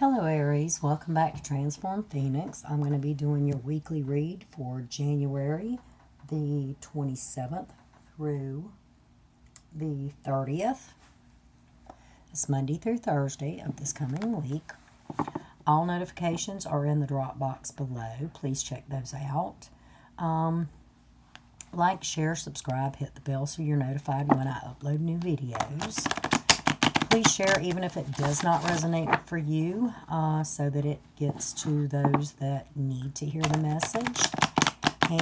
Hello Aries, welcome back to Transform Phoenix. I'm going to be doing your weekly read for January the 27th through the 30th. It's Monday through Thursday of this coming week. All notifications are in the drop box below. Please check those out. Like, share, subscribe, hit the bell so you're notified when I upload new videos. Please share even if it does not resonate for you so that it gets to those that need to hear the message.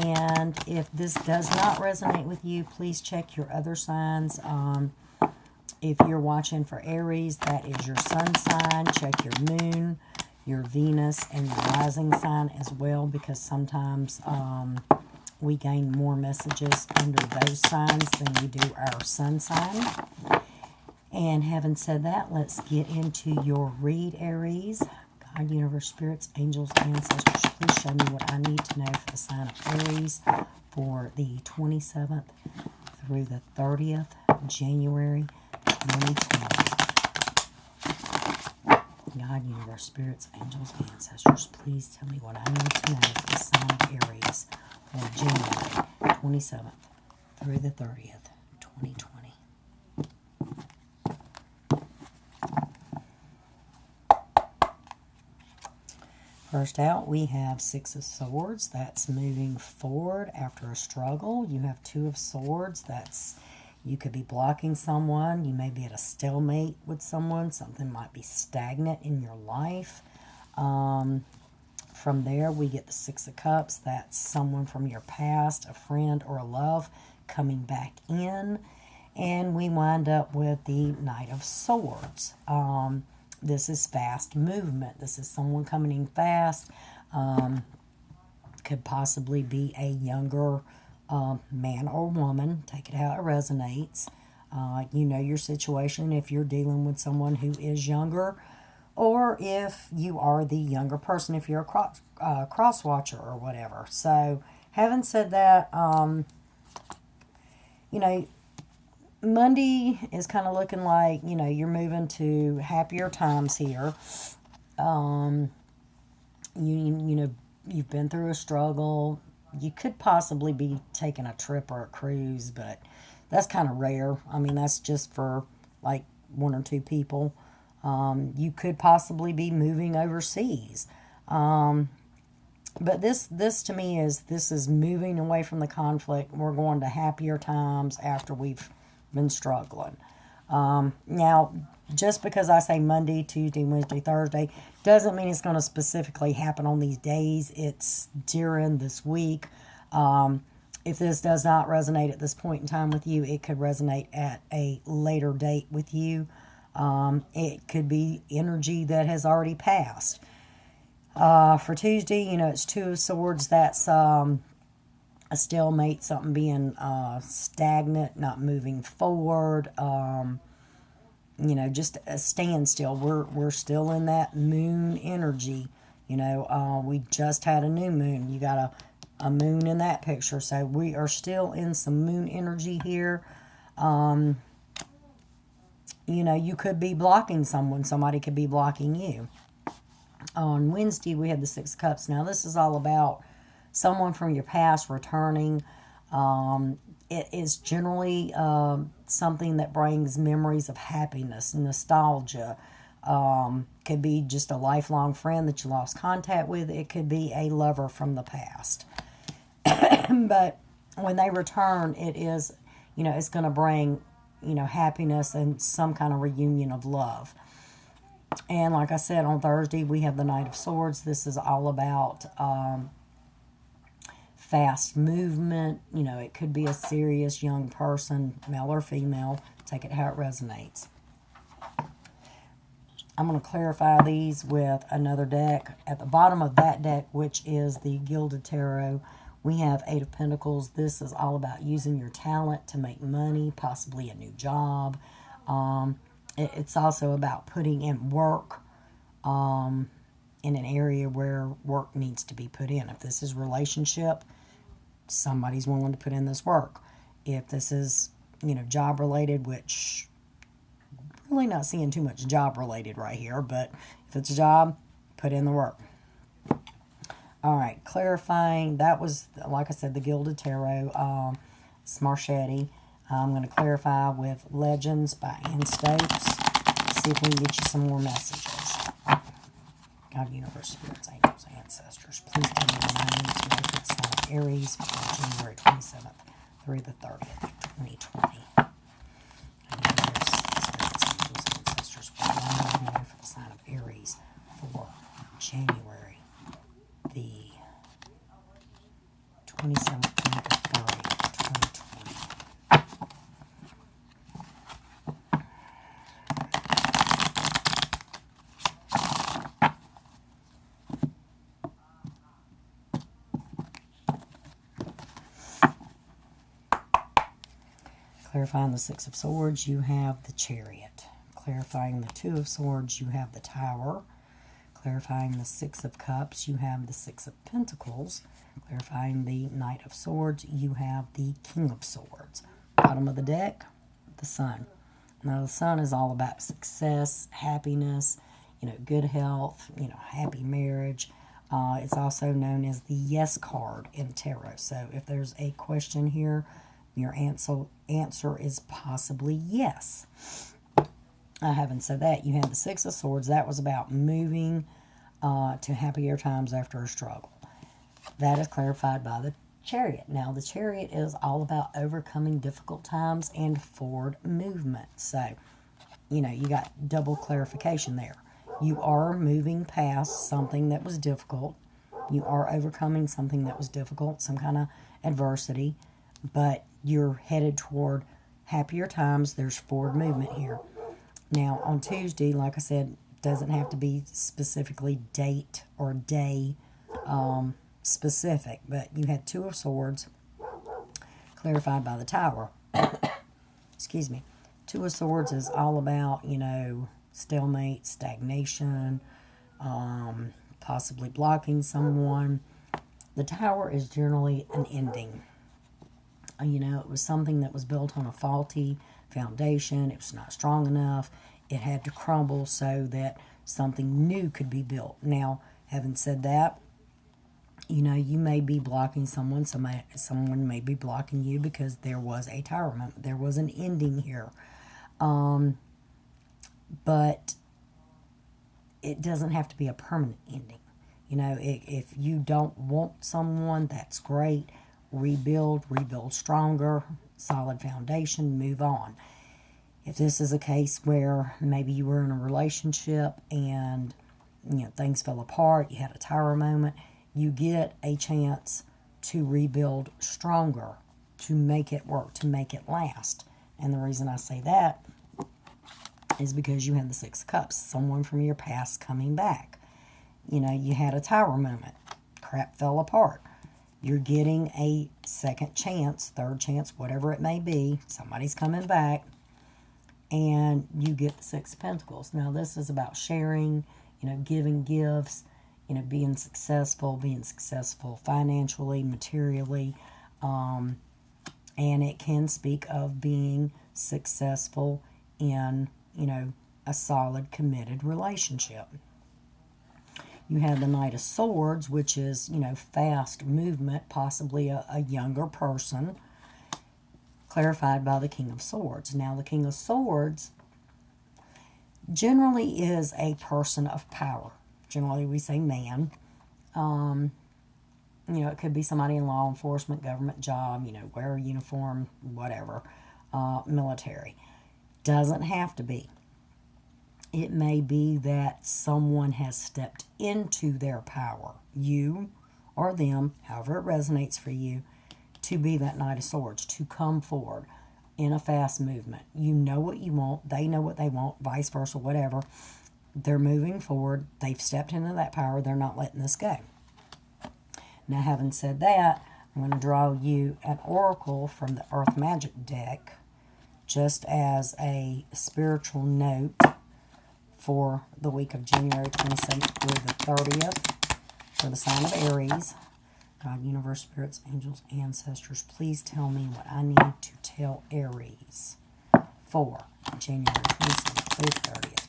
And if this does not resonate with you, please check your other signs. If you're watching for Aries, that is your sun sign. Check your moon, your Venus, and your rising sign as well, because sometimes we gain more messages under those signs than we do our sun sign. And having said that, let's get into your read, Aries. God, universe, spirits, angels, ancestors, please show me what I need to know for the sign of Aries for the 27th through the 30th of January 2020. God, universe, spirits, angels, ancestors, please tell me what I need to know for the sign of Aries for January 27th through the 30th, 2020. First out, we have Six of Swords. That's moving forward after a struggle. You have Two of Swords. That's, you could be blocking someone. You may be at a stalemate with someone. Something might be stagnant in your life. From there, we get the Six of Cups. That's someone from your past, a friend or a love, coming back in. And we wind up with the Knight of Swords. This is fast movement. This is someone coming in fast. Could possibly be a younger man or woman. Take it how it resonates. You know your situation if you're dealing with someone who is younger, or if you are the younger person, if you're a cross watcher or whatever. So, having said that, you know, Monday is kind of looking like, you know, you're moving to happier times here. You know, you've been through a struggle. You could possibly be taking a trip or a cruise, but that's kind of rare. I mean, that's just for like one or two people. You could possibly be moving overseas. But this to me this is moving away from the conflict. We're going to happier times after we've been struggling. Now, just because I say Monday, Tuesday, Wednesday, Thursday, doesn't mean it's going to specifically happen on these days. It's during this week. If this does not resonate at this point in time with you, it could resonate at a later date with you. It could be energy that has already passed. For Tuesday, you know, it's Two of Swords. That's a stalemate, something being stagnant, not moving forward, you know, just a standstill. We're still in that moon energy. You know, we just had a new moon. You got a moon in that picture. So we are still in some moon energy here. You know, you could be blocking someone. Somebody could be blocking you. On Wednesday, we had the Six of Cups. Now, this is all about someone from your past returning. It is generally something that brings memories of happiness, nostalgia. Could be just a lifelong friend that you lost contact with. It could be a lover from the past. But when they return, it is, you know, it's going to bring, you know, happiness and some kind of reunion of love. And like I said, on Thursday, we have the Knight of Swords. This is all about fast movement. You know, it could be a serious young person, male or female. Take it how it resonates. I'm going to clarify these with another deck. At the bottom of that deck, which is the Gilded Tarot, we have Eight of Pentacles. This is all about using your talent to make money, possibly a new job. It's also about putting in work in an area where work needs to be put in. If this is relationship, somebody's willing to put in this work. If this is, you know, job related, which Really not seeing too much job related right here, but if it's a job, put in the work. All right, clarifying. That was, like I said, the Gilded Tarot. It's Marchetti. I'm going to clarify with Legends by Ann Stokes. See if we can get you some more messages. God, Universe, Spirits, Angels, Ancestors, please tell me what I need to know for the sign of Aries from January 27th through the 30th of 2020. God, Universe, Spirits, Angels, Ancestors, what do I need to know for the sign of Aries for January the 27th through the 30th of 2020. Clarifying the Six of Swords, you have the Chariot. Clarifying the Two of Swords, you have the Tower. Clarifying the Six of Cups, you have the Six of Pentacles. Clarifying the Knight of Swords, you have the King of Swords. Bottom of the deck, the Sun. Now, the Sun is all about success, happiness, good health, happy marriage. It's also known as the Yes card in tarot. So if there's a question here, your answer is possibly yes. Having said that, you had the Six of Swords. That was about moving to happier times after a struggle. That is clarified by the Chariot. Now, the Chariot is all about overcoming difficult times and forward movement. So, you got double clarification there. You are moving past something that was difficult. You are overcoming something that was difficult, some kind of adversity, but you're headed toward happier times. There's forward movement here. Now, on Tuesday, like I said, doesn't have to be specifically date or day specific, but you had Two of Swords clarified by the Tower. Excuse me. Two of Swords is all about, stalemate, stagnation, possibly blocking someone. The Tower is generally an ending. It was something that was built on a faulty foundation. It was not strong enough. It had to crumble so that something new could be built. Now, having said that, you may be blocking someone. Someone may be blocking you because there was a tower moment. There was an ending here. But it doesn't have to be a permanent ending. If you don't want someone, that's great. Rebuild stronger, solid foundation, move on. If this is a case where maybe you were in a relationship and things fell apart, you had a tower moment, you get a chance to rebuild stronger, to make it work, to make it last. And the reason I say that is because you had the Six of Cups, someone from your past coming back. You had a tower moment, crap fell apart. You're getting a second chance, third chance, whatever it may be. Somebody's coming back, and you get the Six of Pentacles. Now, this is about sharing, giving gifts, being successful financially, materially, and it can speak of being successful in, a solid, committed relationship. You have the Knight of Swords, which is, fast movement, possibly a younger person, clarified by the King of Swords. Now, the King of Swords generally is a person of power. Generally, we say man. It could be somebody in law enforcement, government job, wear a uniform, whatever, military. Doesn't have to be. It may be that someone has stepped into their power, you or them, however it resonates for you, to be that Knight of Swords, to come forward in a fast movement. You know what you want, they know what they want, vice versa, whatever. They're moving forward, they've stepped into that power, they're not letting this go. Now, having said that, I'm going to draw you an oracle from the Earth Magic deck, just as a spiritual note for the week of January 27th through the 30th for the sign of Aries. God, Universe, Spirits, Angels, Ancestors, please tell me what I need to tell Aries for January 27th October 30th,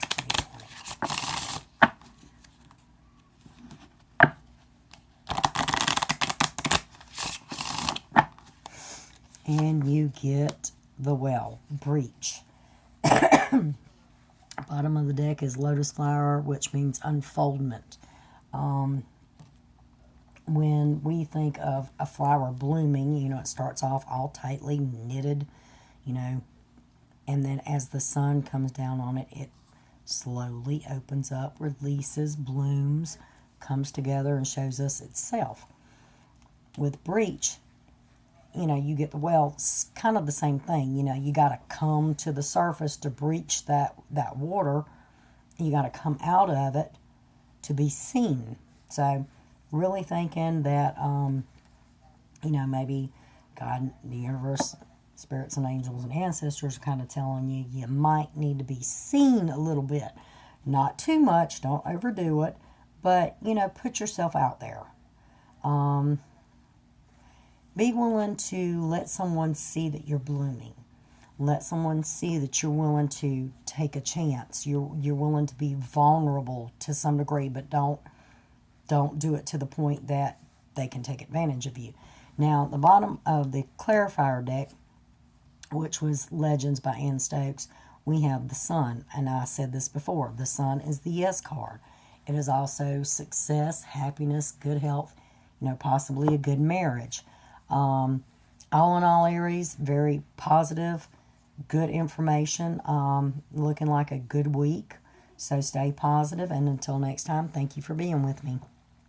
2020. And you get the Well, breach. Bottom of the deck is lotus flower, which means unfoldment. When we think of a flower blooming, it starts off all tightly knitted, and then as the sun comes down on it, it slowly opens up, releases, blooms, comes together, and shows us itself. With breach, you get the Well, it's kind of the same thing. You got to come to the surface to breach that water. You got to come out of it to be seen. So, really thinking that, maybe God, the universe, spirits and angels and ancestors are kind of telling you might need to be seen a little bit. Not too much, don't overdo it, but, put yourself out there. Be willing to let someone see that you're blooming. Let someone see that you're willing to take a chance. You're willing to be vulnerable to some degree, but don't do it to the point that they can take advantage of you. Now, the bottom of the clarifier deck, which was Legends by Ann Stokes, we have the Sun. And I said this before. The Sun is the yes card. It is also success, happiness, good health, possibly a good marriage. All in all, Aries, very positive, good information, looking like a good week. So stay positive, and until next time, thank you for being with me.